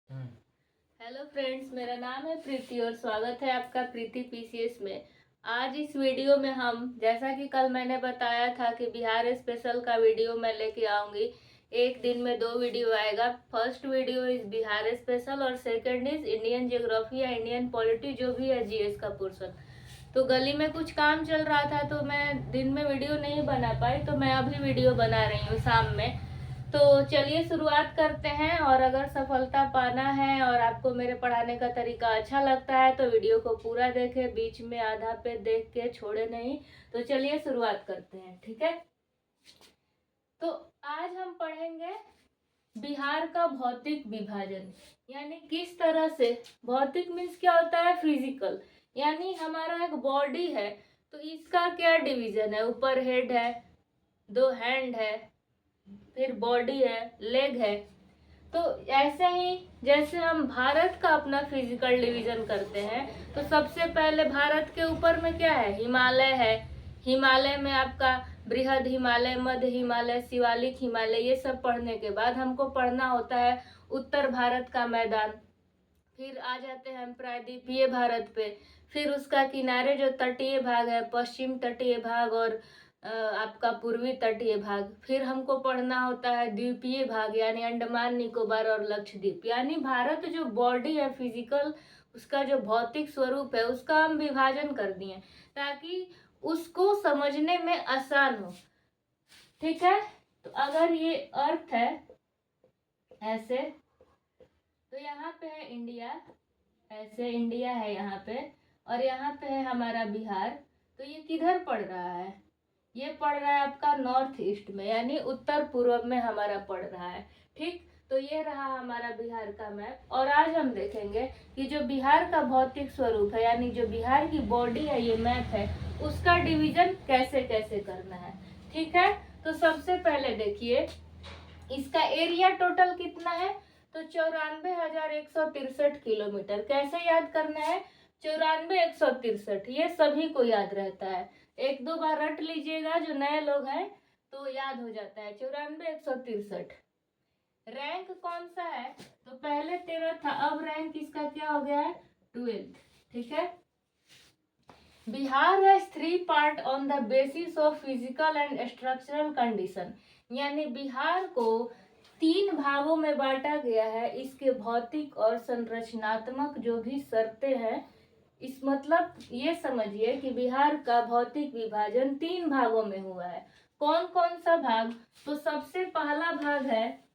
Hello friends, मेरा नाम है प्रीति और स्वागत है आपका प्रीति पीसीएस में। आज इस वीडियो में हम, जैसा कि कल मैंने बताया था कि बिहार स्पेशल का वीडियो मैं लेके आऊंगी। एक दिन में 2 वीडियो आएगा। First video is Bihar special और सेकंड इज इंडियन ज्योग्राफी या इंडियन पॉलिटी, जो भी है जीएस का पोर्शन। तो गली में कुछ काम चल रहा था तो मैं दिन में वीडियो नहीं बना पाई, तो मैं अभी वीडियो बना रही हूँ शाम में। तो चलिए शुरुआत करते हैं। और अगर सफलता पाना है और आपको मेरे पढ़ाने का तरीका अच्छा लगता है तो वीडियो को पूरा देखें, बीच में आधा पे देख के छोड़े नहीं। तो चलिए शुरुआत करते हैं, ठीक है। तो आज हम पढ़ेंगे बिहार का भौतिक विभाजन, यानी किस तरह से। भौतिक मीन्स क्या होता है? फिजिकल, यानी हमारा एक बॉडी है तो इसका क्या डिवीजन है। ऊपर हेड है, 2 हैंड है, फिर बॉडी है, लेग है। तो ऐसे ही जैसे हम भारत का अपना फिजिकल डिवीजन करते हैं, तो सबसे पहले भारत के ऊपर में क्या है? हिमालय है। हिमालय में आपका बृहद हिमालय, मध्य हिमालय, शिवालिक हिमालय, ये सब पढ़ने के बाद हमको पढ़ना होता है उत्तर भारत का मैदान। फिर आ जाते हैं हम प्रायद्वीपीय भारत पे। फिर उसका किनारे जो तटीय भाग है, पश्चिम तटीय भाग और आपका पूर्वी तटीय भाग। फिर हमको पढ़ना होता है द्वीपीय भाग, यानी अंडमान निकोबार और लक्षद्वीप। यानी भारत जो बॉडी है फिजिकल, उसका जो भौतिक स्वरूप है उसका हम विभाजन कर दिए ताकि उसको समझने में आसान हो, ठीक है। तो अगर ये अर्थ है ऐसे, तो यहाँ पे है इंडिया, ऐसे इंडिया है यहाँ पे, और यहाँ पे है हमारा बिहार। तो ये किधर पड़ रहा है? ये पड़ रहा है आपका नॉर्थ ईस्ट में, यानी उत्तर पूर्व में हमारा पड़ रहा है, ठीक। तो ये रहा हमारा बिहार का मैप। और आज हम देखेंगे कि जो बिहार का भौतिक स्वरूप है, यानी जो बिहार की बॉडी है, ये मैप है, उसका डिवीजन कैसे कैसे करना है, ठीक है। तो सबसे पहले देखिए, इसका एरिया टोटल कितना है? तो 94,163 किलोमीटर। कैसे याद करना है? 94,163, ये सभी को याद रहता है। 1-2 बार रट लीजिएगा, जो नए लोग हैं तो याद हो जाता है। 94,163। रैंक कौन सा है? तो पहले 13 था, अब रैंक इसका क्या हो गया है? 12th, ठीक है। Bihar has 3 part on the basis of physical and structural condition, यानी बिहार को 3 भागों में बांटा गया है इसके भौतिक और संरचनात्मक जो भी शर्तें हैं। इस मतलब ये समझिए कि बिहार का भौतिक विभाजन 3 भागों में हुआ है। कौन कौन सा भाग? तो सबसे पहला भाग है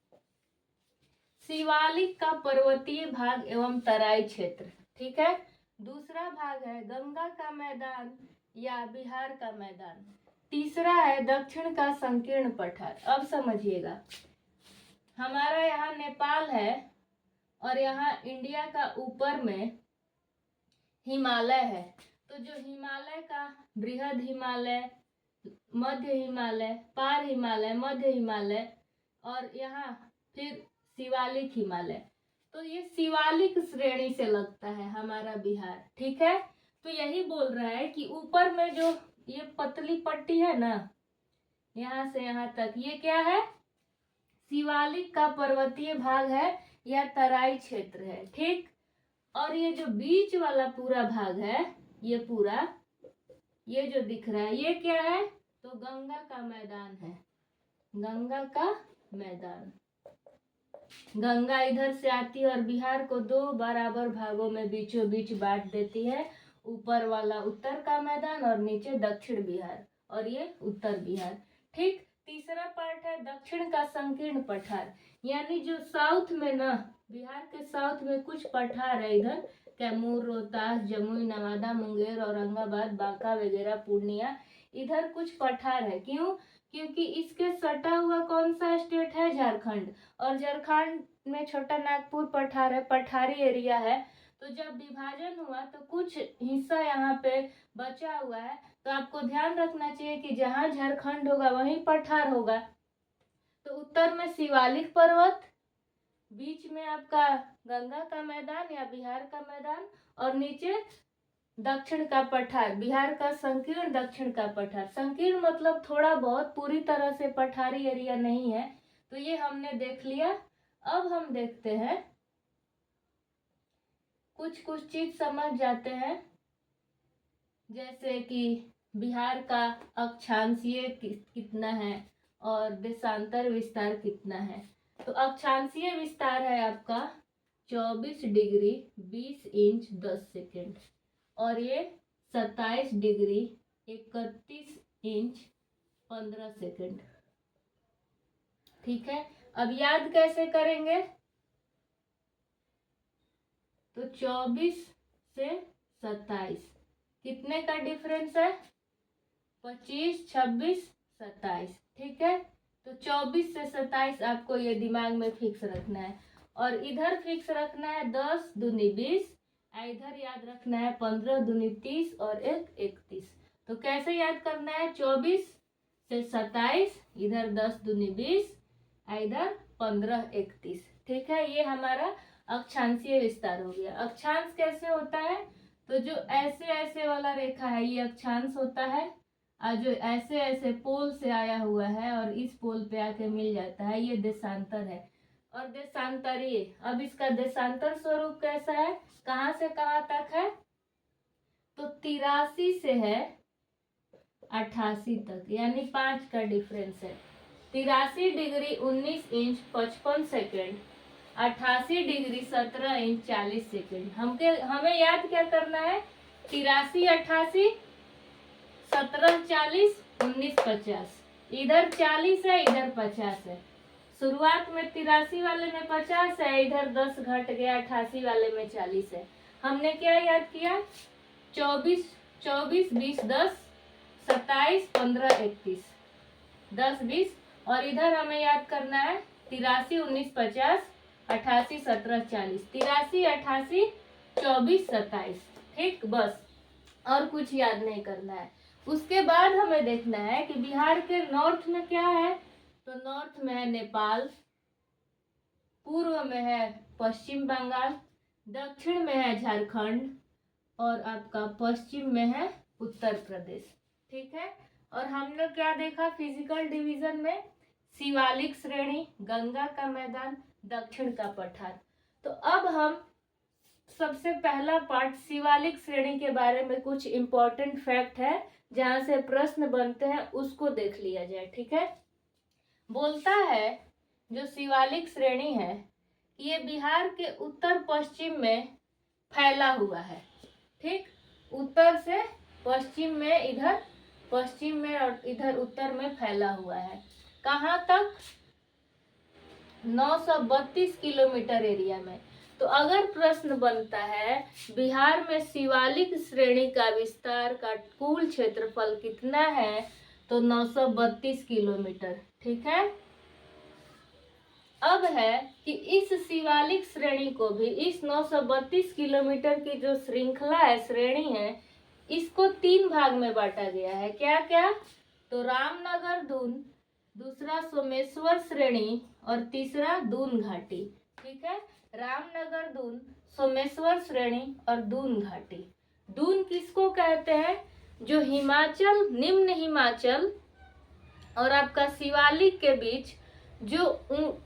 शिवालिक का पर्वतीय भाग एवं तराई क्षेत्र, ठीक है। दूसरा भाग है गंगा का मैदान या बिहार का मैदान। तीसरा है दक्षिण का संकीर्ण पठार। अब समझिएगा, हमारा यहाँ नेपाल है और यहाँ इंडिया का ऊपर में हिमालय है। तो जो हिमालय का बृहद हिमालय, मध्य हिमालय, पार हिमालय, मध्य हिमालय और यहाँ फिर शिवालिक हिमालय, तो ये शिवालिक श्रेणी से लगता है हमारा बिहार, ठीक है। तो यही बोल रहा है कि ऊपर में जो ये पतली पट्टी है ना, यहाँ से यहाँ तक, ये क्या है? शिवालिक का पर्वतीय भाग है या तराई क्षेत्र है, ठीक। और ये जो बीच वाला पूरा भाग है, ये पूरा, ये जो दिख रहा है, ये क्या है? तो गंगा का मैदान है, गंगा का मैदान। गंगा इधर से आती है और बिहार को 2 बराबर भागों में बीचों बीच बांट देती है। ऊपर वाला उत्तर का मैदान और नीचे दक्षिण बिहार, और ये उत्तर बिहार, ठीक। तीसरा पार्ट है दक्षिण का संकीर्ण पठार, यानी जो साउथ में ना, बिहार के साउथ में कुछ पठार है इधर, कैमूर, रोहतास, जमुई, नवादा, मुंगेर, औरंगाबाद, बांका वगैरह, पूर्णिया, इधर कुछ पठार है। क्यों? क्योंकि इसके सटा हुआ कौन सा स्टेट है? झारखंड। और झारखंड में छोटा नागपुर पठार है, पठारी एरिया है। तो जब विभाजन हुआ तो कुछ हिस्सा यहाँ पे बचा हुआ है, तो आपको ध्यान रखना चाहिए कि जहाँ झारखंड होगा वहीं पठार होगा। तो उत्तर में शिवालिक पर्वत, बीच में आपका गंगा का मैदान या बिहार का मैदान, और नीचे दक्षिण का पठार, बिहार का संकीर्ण दक्षिण का पठार। संकीर्ण मतलब थोड़ा बहुत, पूरी तरह से पठारी एरिया नहीं है। तो ये हमने देख लिया। अब हम देखते हैं कुछ कुछ चीज समझ जाते हैं, जैसे कि बिहार का अक्षांशीय कितना है और देशांतर विस्तार कितना है। तो अक्षांशीय विस्तार है आपका 24 डिग्री 20 इंच 10 सेकेंड और ये 27 डिग्री 31 इंच 15 सेकेंड। ठीक है, अब याद कैसे करेंगे? तो 24 से 27 कितने का डिफरेंस है? 25, 26, 27। ठीक है, तो 24 से 27 आपको ये दिमाग में फिक्स रखना है और इधर फिक्स रखना है 10 दूनी 20, इधर याद रखना है 15 दूनी 30 और 1 31। तो कैसे याद करना है? 24 से 27, इधर 10 दूनी 20, इधर 15 31। ठीक है, ये हमारा अक्षांशीय विस्तार हो गया। अक्षांश कैसे होता है? तो जो ऐसे ऐसे वाला रेखा है ये अक्षांश होता है, और जो ऐसे ऐसे पोल से आया हुआ है और इस पोल पे आके मिल जाता है ये देशांतर है। और देशांतरीय, अब इसका देशांतर स्वरूप कैसा है? कहाँ से कहाँ तक है? तो 83 से है 88 तक, यानी 5 का डिफरेंस है। 83 degree 19 inch 55 second, 88 degree 17 inch 40 second. हमें याद क्या करना है? 83 88, 17 40, 19 50। इधर 40 है, इधर 50 है। शुरुआत में 83 वाले में 50 है, इधर 10 घट गया, 88 वाले में 40 है। हमने क्या याद किया? 24 24 20 10, 27 15 31, 10 20। और इधर हमें याद करना है 83 19 50, 88 17 40, 83 88 24 27। ठीक, बस और कुछ याद नहीं करना है। उसके बाद हमें देखना है कि बिहार के नॉर्थ में क्या है। तो नॉर्थ में है नेपाल, पूर्व में है पश्चिम बंगाल, दक्षिण में है झारखंड और आपका पश्चिम में है उत्तर प्रदेश। ठीक है, और हमने क्या देखा फिजिकल डिवीजन में? शिवालिक श्रेणी, गंगा का मैदान, दक्षिण का पठार। तो अब हम सबसे पहला पार्ट शिवालिक श्रेणी के बारे में कुछ इंपॉर्टेंट फैक्ट है जहां से प्रश्न बनते हैं, उसको देख लिया जाए। ठीक है, बोलता है जो शिवालिक श्रेणी है ये बिहार के उत्तर पश्चिम में फैला हुआ है। ठीक, उत्तर से पश्चिम में, इधर पश्चिम में और इधर उत्तर में फैला हुआ है। कहाँ तक? 932 किलोमीटर एरिया में। तो अगर प्रश्न बनता है बिहार में शिवालिक श्रेणी का विस्तार का कुल क्षेत्रफल कितना है, तो 932 किलोमीटर। ठीक है, अब है कि इस शिवालिक श्रेणी को भी, इस 932 किलोमीटर की जो श्रृंखला है, श्रेणी है, इसको 3 भाग में बांटा गया है। क्या क्या? तो रामनगर दून, दूसरा सोमेश्वर श्रेणी और तीसरा दून घाटी। ठीक है, रामनगर दून, सोमेश्वर श्रेणी और दून घाटी। दून किसको कहते हैं? जो हिमाचल, निम्न हिमाचल और आपका शिवालिक के बीच जो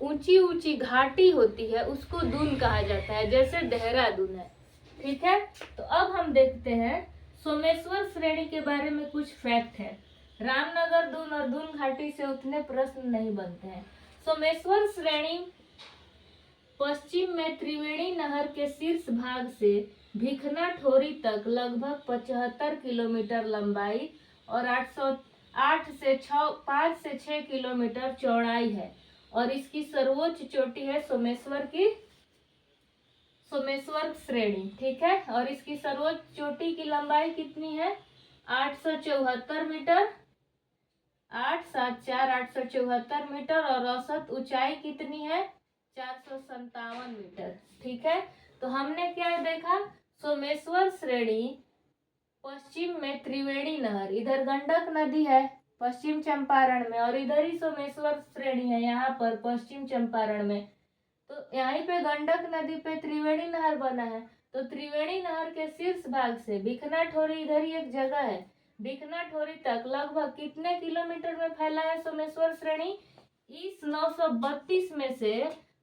ऊंची ऊंची घाटी होती है उसको दून कहा जाता है, जैसे देहरादून है। ठीक है, तो अब हम देखते हैं सोमेश्वर श्रेणी के बारे में कुछ फैक्ट है। रामनगर दून और दून घाटी से उतने प्रश्न नहीं बनते हैं। सोमेश्वर श्रेणी पश्चिम में त्रिवेणी नहर के शीर्ष भाग से भिखना ठोरी तक लगभग 75 किलोमीटर लंबाई और 8 से 6 किलोमीटर चौड़ाई है और इसकी सर्वोच्च चोटी है सोमेश्वर श्रेणी। ठीक है, और इसकी सर्वोच्च चोटी की लंबाई कितनी है? 874 मीटर, 874 मीटर और औसत ऊंचाई कितनी है? 457 मीटर। ठीक है, तो हमने क्या देखा? सोमेश्वर श्रेणी पश्चिम में त्रिवेणी नहर, इधर गंडक नदी है पश्चिम चंपारण में और इधर ही सोमेश्वर श्रेणी है यहाँ पर पश्चिम चंपारण में। तो यहीं पे गंडक नदी पे त्रिवेणी नहर बना है। तो त्रिवेणी नहर के शीर्ष भाग से भिखना ठोरी, इधर ही एक जगह है, भिखना ठोरी तक लगभग कितने किलोमीटर में फैला है सोमेश्वर श्रेणी? इस 932 में से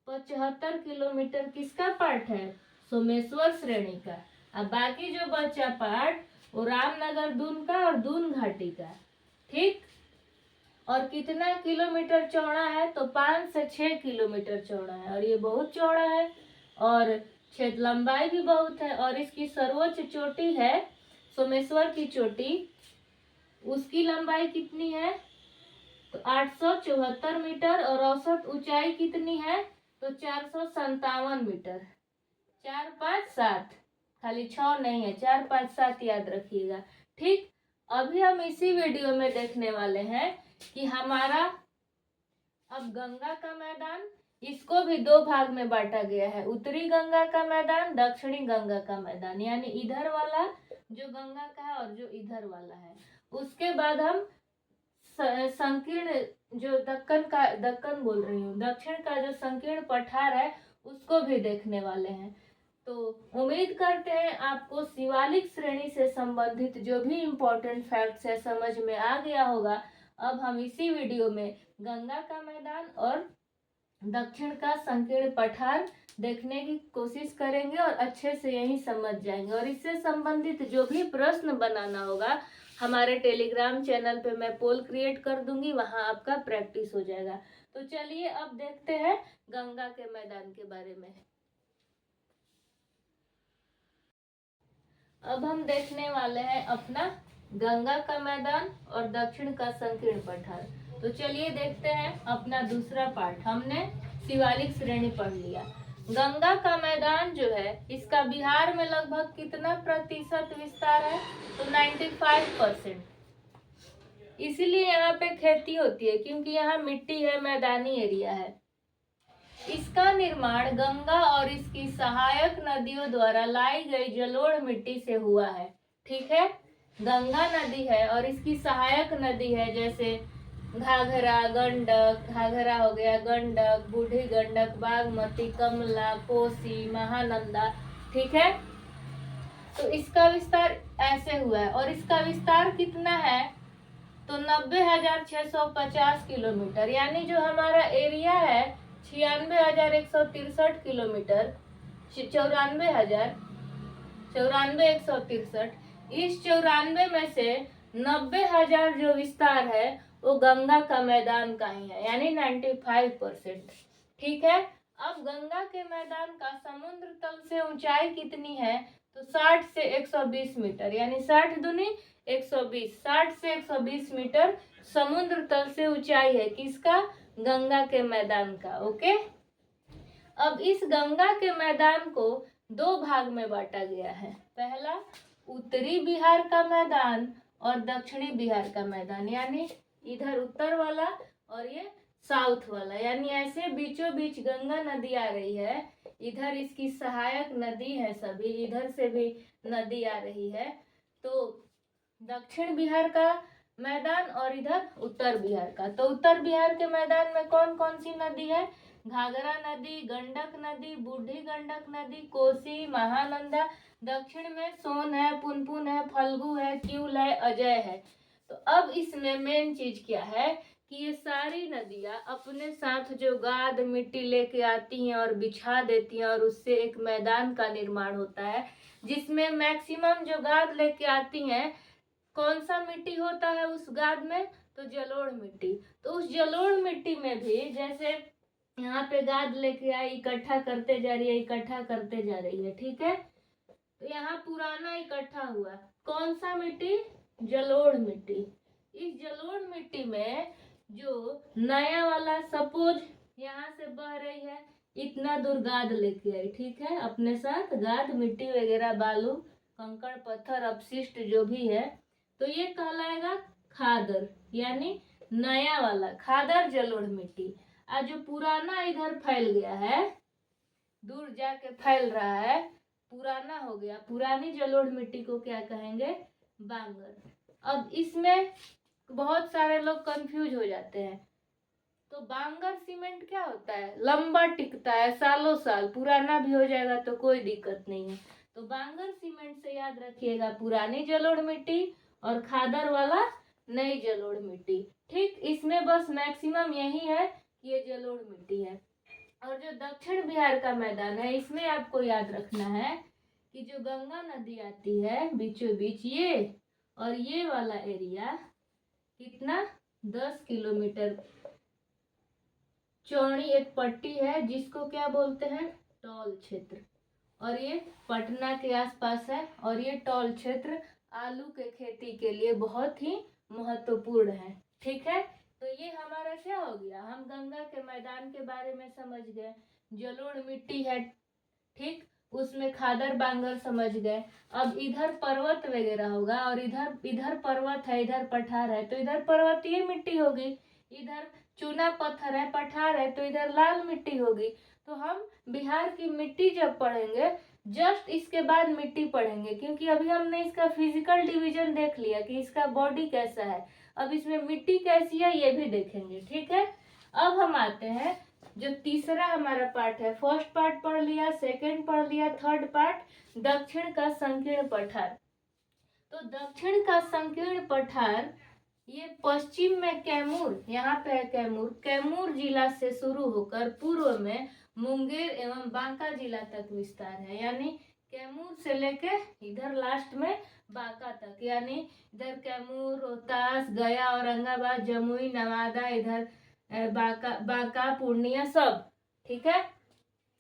75 किलोमीटर किसका पार्ट है? सोमेश्वर श्रेणी का। अब बाकी जो बचा पार्ट वो रामनगर दून का और दून घाटी का। ठीक, और कितना किलोमीटर चौड़ा है? तो 5 से 6 किलोमीटर चौड़ा है, और ये बहुत चौड़ा है और क्षेत्र लंबाई भी बहुत है। और इसकी सर्वोच्च चोटी है सोमेश्वर की चोटी, उसकी लंबाई कितनी है? तो 874 मीटर, और औसत ऊंचाई कितनी है? तो 457 मीटर। 4 5 7, खाली 6 नहीं है, 4 5 7 याद रखिएगा। ठीक, अभी हम इसी वीडियो में देखने वाले हैं कि हमारा अब गंगा का मैदान, इसको भी 2 भाग में बांटा गया है, उत्तरी गंगा का मैदान, दक्षिणी गंगा का मैदान, यानी इधर वाला जो गंगा का है और जो इधर वाला है। उसके बाद हम संकीर्ण जो दक्कन बोल रही हूँ, दक्षिण का जो संकीर्ण पठार है उसको भी देखने वाले हैं। तो उम्मीद करते हैं आपको शिवालिक श्रेणी से संबंधित जो भी इम्पोर्टेंट फैक्ट्स है समझ में आ गया होगा। अब हम इसी वीडियो में गंगा का मैदान और दक्षिण का संकीर्ण पठार देखने की कोशिश करेंगे और अच्छे से यही समझ जाएंगे। और इससे संबंधित जो भी प्रश्न बनाना होगा हमारे टेलीग्राम चैनल पे मैं पोल क्रिएट कर दूंगी, वहां आपका प्रैक्टिस हो जाएगा। तो चलिए अब देखते हैं गंगा के मैदान के बारे में। अब हम देखने वाले हैं अपना गंगा का मैदान और दक्षिण का संकीर्ण पठार। तो चलिए देखते हैं अपना दूसरा पार्ट। हमने शिवालिक श्रेणी पढ़ लिया। गंगा का मैदान जो है इसका बिहार में लगभग कितना प्रतिशत विस्तार है? तो 95%। इसीलिए यहाँ पे खेती होती है क्योंकि यहाँ मिट्टी है, मैदानी एरिया है। इसका निर्माण गंगा और इसकी सहायक नदियों द्वारा लाई गई जलोढ़ मिट्टी से हुआ है। ठीक है, गंगा नदी है और इसकी सहायक नदी है, जैसे घाघरा, गंडक, घाघरा हो गया, गंडक, बूढ़ी गंडक, बागमती, कमला, कोसी, महानंदा। ठीक है, तो इसका विस्तार ऐसे हुआ है और इसका विस्तार कितना है? तो 90,650 किलोमीटर, यानी जो हमारा एरिया है 96,163 किलोमीटर, 94,163। इस 94 में से 90,000 जो विस्तार है वो गंगा का मैदान का ही है, यानी 95%। ठीक है, अब गंगा के मैदान का समुद्र तल से ऊंचाई कितनी है? तो 60 से 120 मीटर, यानी 60 दूनी 120, 60 से 120 मीटर समुद्र तल से ऊंचाई है। किसका? गंगा के मैदान का। ओके, अब इस गंगा के मैदान को 2 भाग में बांटा गया है। पहला उत्तरी बिहार का मैदान और दक्षिणी बिहार का मैदान, यानी इधर उत्तर वाला और ये साउथ वाला, यानी ऐसे बीचों बीच गंगा नदी आ रही है। इधर इसकी सहायक नदी है सभी, इधर से भी नदी आ रही है। तो दक्षिण बिहार का मैदान और इधर उत्तर बिहार का। तो उत्तर बिहार के मैदान में कौन कौन सी नदी है? घाघरा नदी, गंडक नदी, बूढ़ी गंडक नदी, कोसी, महानंदा। दक्षिण में सोन है, पुनपुन है, फल्गु है, क्यूल है, अजय है। तो अब इसमें मेन चीज क्या है कि ये सारी नदियां अपने साथ जो गाद मिट्टी लेके आती हैं और बिछा देती हैं और उससे एक मैदान का निर्माण होता है, जिसमें मैक्सिमम जो गाद लेके आती हैं, कौन सा मिट्टी होता है उस गाद में? तो जलोढ़ मिट्टी। तो उस जलोढ़ मिट्टी में भी जैसे यहाँ पे गाद लेके आई, इकट्ठा करते जा रही है, इकट्ठा करते जा रही है। ठीक है, तो यहाँ पुराना इकट्ठा हुआ, कौन सा मिट्टी? जलोढ़ मिट्टी। इस जलोढ़ मिट्टी में जो नया वाला, सपोज यहाँ से बह रही है, इतना दूर गाद लेके आई, ठीक है, अपने साथ गाद, मिट्टी वगैरह, बालू, कंकड़, पत्थर, अपशिष्ट जो भी है, तो ये कहलाएगा खादर, यानी नया वाला खादर जलोढ़ मिट्टी। आज जो पुराना इधर फैल गया है, दूर जाके फैल रहा है, पुराना हो गया, पुरानी जलोढ़ मिट्टी को क्या कहेंगे? बांगर। अब इसमें बहुत सारे लोग कंफ्यूज हो जाते हैं। तो बांगर सीमेंट क्या होता है? लंबा टिकता है, सालों साल, पुराना भी हो जाएगा तो कोई दिक्कत नहीं है। तो बांगर सीमेंट से याद रखिएगा पुरानी जलोढ़ मिट्टी और खादर वाला नई जलोढ़ मिट्टी। ठीक, इसमें बस मैक्सिमम यही है कि ये जलोढ़ मिट्टी है। और जो दक्षिण बिहार का मैदान है, इसमें आपको याद रखना है कि जो गंगा नदी आती है बीचों बीच, ये और ये वाला एरिया कितना 10 किलोमीटर चौड़ी एक पट्टी है, जिसको क्या बोलते हैं, टॉल क्षेत्र। और ये पटना के आसपास है, और ये टॉल क्षेत्र आलू के खेती के लिए बहुत ही महत्वपूर्ण है। ठीक है, तो ये हमारा क्या हो गया, हम गंगा के मैदान के बारे में समझ गए, जलोढ़ मिट्टी है, ठीक, उसमें खादर बांगर समझ गए। अब इधर पर्वत वगैरह होगा, और इधर इधर पर्वत है, इधर पठार है, तो इधर पर्वतीय मिट्टी होगी, इधर चूना पत्थर है, पठार है, तो इधर लाल मिट्टी होगी। तो हम बिहार की मिट्टी जब पढ़ेंगे, जस्ट इसके बाद मिट्टी पढ़ेंगे, क्योंकि अभी हमने इसका फिजिकल डिवीजन देख लिया कि इसका बॉडी कैसा है, अब इसमें मिट्टी कैसी है ये भी देखेंगे। ठीक है, अब हम आते हैं जो तीसरा हमारा पार्ट है। फर्स्ट पार्ट पढ़ लिया, सेकंड पढ़ लिया, थर्ड पार्ट दक्षिण का संकीर्ण पठार। तो दक्षिण का संकीर्ण पठार ये पश्चिम में कैमूर, यहाँ पे है कैमूर, कैमूर जिला से शुरू होकर पूर्व में मुंगेर एवं बांका जिला तक विस्तार है। यानी कैमूर से लेके इधर लास्ट में बांका तक, यानी इधर कैमूर, रोहतास, गया, औरंगाबाद, जमुई, नवादा, इधर बांका, पूर्णिया सब। ठीक है,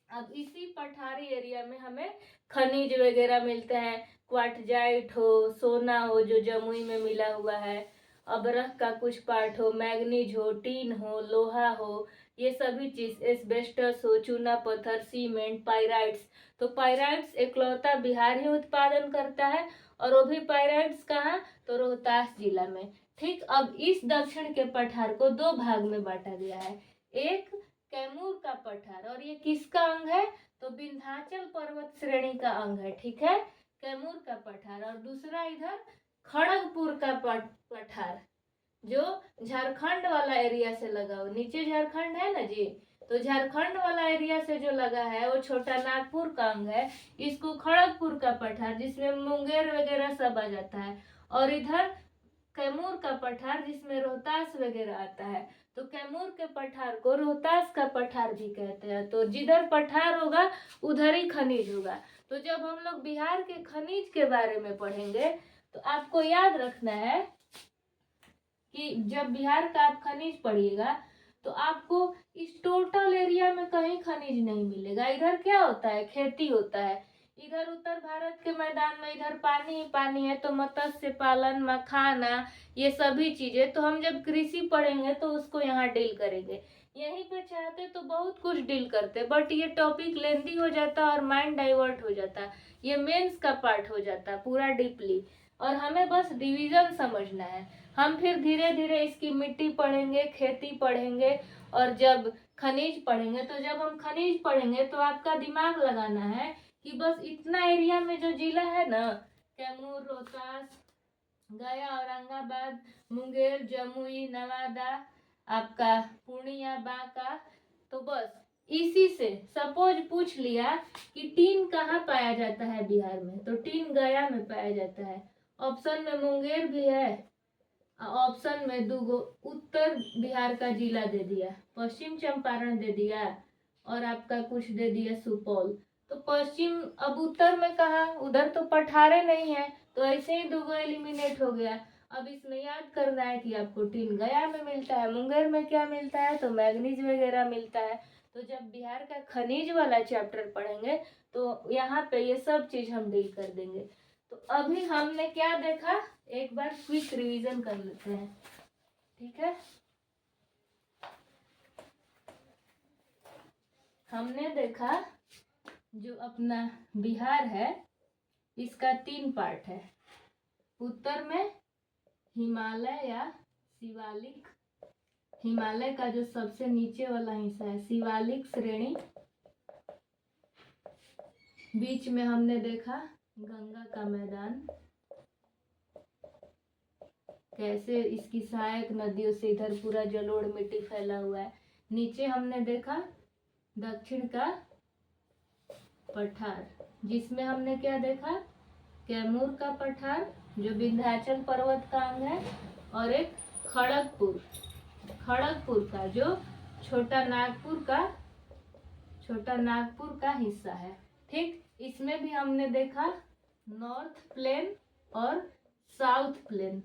अब इसी पठारी एरिया में हमें खनिज वगैरह मिलते हैं, क्वार्टजाइट हो, सोना हो जो जमुई में मिला हुआ है, अबरख का कुछ पार्ट हो, मैग्नीज हो, टीन हो, लोहा हो, ये सभी चीज, एस्बेस्टस हो, चूना पत्थर, सीमेंट, पाइराइट्स। तो पाइराइट्स इकलौता बिहार ही उत्पादन करता है, और वो भी पाइराइट्स कहाँ, तो रोहतास जिला में। ठीक, अब इस दक्षिण के पठार को दो भाग में बांटा गया है, एक कैमूर का पठार, और ये किसका अंग है, तो विंध्याचल पर्वत श्रेणी का अंग है। ठीक है, कैमूर का पठार, और दूसरा इधर खड़गपुर का पठार, जो झारखंड वाला एरिया से लगा हो, नीचे झारखंड है ना जी, तो झारखंड वाला एरिया से जो लगा है वो छोटा नागपुर का अंग है, इसको खड़गपुर का पठार, जिसमें मुंगेर वगैरह सब आ जाता है। और इधर कैमूर का पठार, जिसमें रोहतास वगैरह आता है। तो कैमूर के पठार को रोहतास का पठार भी कहते हैं। तो जिधर पठार होगा उधर ही खनिज होगा। तो जब हम लोग बिहार के खनिज के बारे में पढ़ेंगे, तो आपको याद रखना है कि जब बिहार का आप खनिज पढ़िएगा, तो आपको इस टोटल एरिया में कहीं खनिज नहीं मिलेगा। इधर क्या होता है, खेती होता है, इधर उत्तर भारत के मैदान में इधर पानी ही पानी है, तो मत्स्य पालन, मखाना, ये सभी चीजें, तो हम जब कृषि पढ़ेंगे तो उसको यहाँ डील करेंगे। यहीं पे चाहते तो बहुत कुछ डील करते, बट ये टॉपिक लेंदी हो जाता और माइंड डाइवर्ट हो जाता, ये मेंस का पार्ट हो जाता पूरा डीपली, और हमें बस डिवीजन समझना है। हम फिर धीरे धीरे इसकी मिट्टी पढ़ेंगे, खेती पढ़ेंगे, और जब खनिज पढ़ेंगे, तो जब हम खनिज पढ़ेंगे तो आपका दिमाग लगाना है कि बस इतना एरिया में जो जिला है ना, कैमूर, रोहतास, गया, औरंगाबाद, मुंगेर, जमुई, नवादा, आपका पूर्णिया, बांका, तो बस इसी से सपोज पूछ लिया कि टीन कहाँ पाया जाता है बिहार में, तो टीन गया में पाया जाता है। ऑप्शन में मुंगेर भी है, ऑप्शन में दूगो उत्तर बिहार का जिला दे दिया, पश्चिम चंपारण दे दिया, और आपका कुछ दे दिया सुपौल। तो पश्चिम, अब उत्तर में कहा, उधर तो पठारे नहीं है, तो ऐसे ही दूगो एलिमिनेट हो गया। अब इसमें याद करना है कि आपको टीन गया में मिलता है, मुंगेर में क्या मिलता है, तो मैग्नीज वगैरह मिलता है। तो जब बिहार का खनिज वाला चैप्टर पढ़ेंगे, तो यहाँ पे ये सब चीज हम डील कर देंगे। तो अभी हमने क्या देखा, एक बार क्विक रिवीजन कर लेते हैं। ठीक है, हमने देखा जो अपना बिहार है, इसका 3 पार्ट है। उत्तर में हिमालय या शिवालिक, हिमालय का जो सबसे नीचे वाला हिस्सा है शिवालिक श्रेणी, बीच में हमने देखा गंगा का मैदान, कैसे इसकी सहायक नदियों से इधर पूरा जलोढ़ मिट्टी फैला हुआ है। नीचे हमने देखा दक्षिण का पठार, जिसमें हमने क्या देखा, कैमूर का पठार जो विंध्याचल पर्वत का अंग है, और एक खड़गपुर, खड़गपुर का जो छोटा नागपुर का छोटा नागपुर का हिस्सा है। ठीक, इसमें भी हमने देखा नॉर्थ प्लेन और साउथ प्लेन,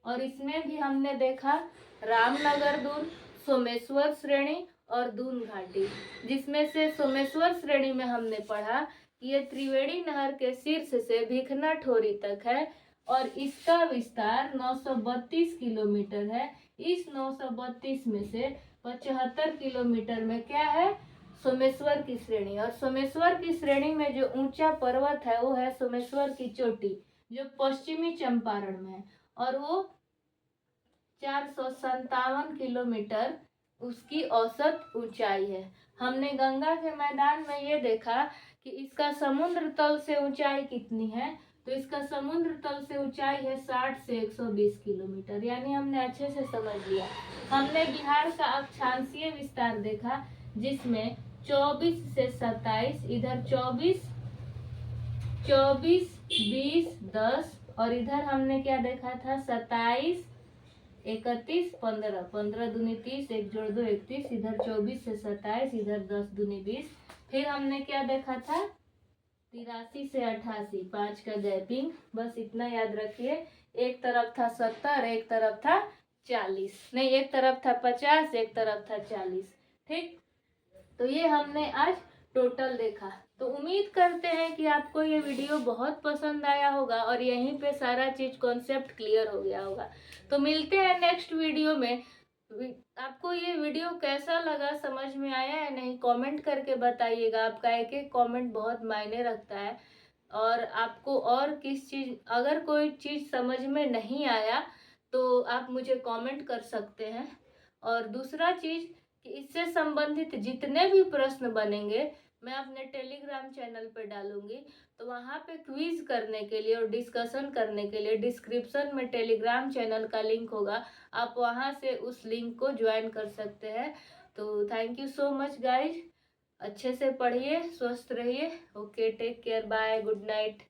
और इसमें भी हमने देखा रामनगर दून, सोमेश्वर श्रेणी और दून घाटी, जिसमें से सोमेश्वर श्रेणी में हमने पढ़ा कि ये त्रिवेणी नहर के शीर्ष से भिखना ठोरी तक है और इसका विस्तार 932 किलोमीटर है। इस 932 में से 75 किलोमीटर में क्या है, सोमेश्वर की श्रेणी। और सोमेश्वर की श्रेणी में जो ऊंचा पर्वत है वो है सोमेश्वर की चोटी, जो पश्चिमी चंपारण में है, और वो 457 किलोमीटर उसकी औसत ऊंचाई है। हमने गंगा के मैदान में ये देखा कि इसका समुद्र तल से ऊंचाई कितनी है, तो इसका समुद्र तल से ऊंचाई है 60 से 120 किलोमीटर, यानी हमने अच्छे से समझ लिया। हमने बिहार का अक्षांशीय विस्तार देखा, जिसमें 24 से 27, इधर 24, 20, 10, और इधर हमने क्या देखा था 27, 31, 15, 15 दूनी 30, 1 जोड़ 2 31, इधर 24 से 27, इधर 10 दूनी 20। फिर हमने क्या देखा था 83 से 88, 5 का गैपिंग, बस इतना याद रखिए। एक तरफ था 70, एक तरफ था 40, नहीं एक तरफ था 50, एक तरफ था 40। ठीक, तो ये हमने आज टोटल देखा। तो उम्मीद करते हैं कि आपको ये वीडियो बहुत पसंद आया होगा और यहीं पे सारा चीज कॉन्सेप्ट क्लियर हो गया होगा। तो मिलते हैं नेक्स्ट वीडियो में। आपको ये वीडियो कैसा लगा, समझ में आया या नहीं, कमेंट करके बताइएगा। आपका एक एक कमेंट बहुत मायने रखता है। और आपको और किस चीज, अगर कोई चीज समझ में नहीं आया तो आप मुझे कमेंट कर सकते हैं। और दूसरा चीज कि इससे संबंधित जितने भी प्रश्न बनेंगे मैं अपने टेलीग्राम चैनल पे डालूंगी, तो वहाँ पे क्विज करने के लिए और डिस्कशन करने के लिए डिस्क्रिप्शन में टेलीग्राम चैनल का लिंक होगा, आप वहाँ से उस लिंक को ज्वाइन कर सकते हैं। तो thank you so much guys, अच्छे से पढ़िए, स्वस्थ रहिए। Okay, take care, bye, good night.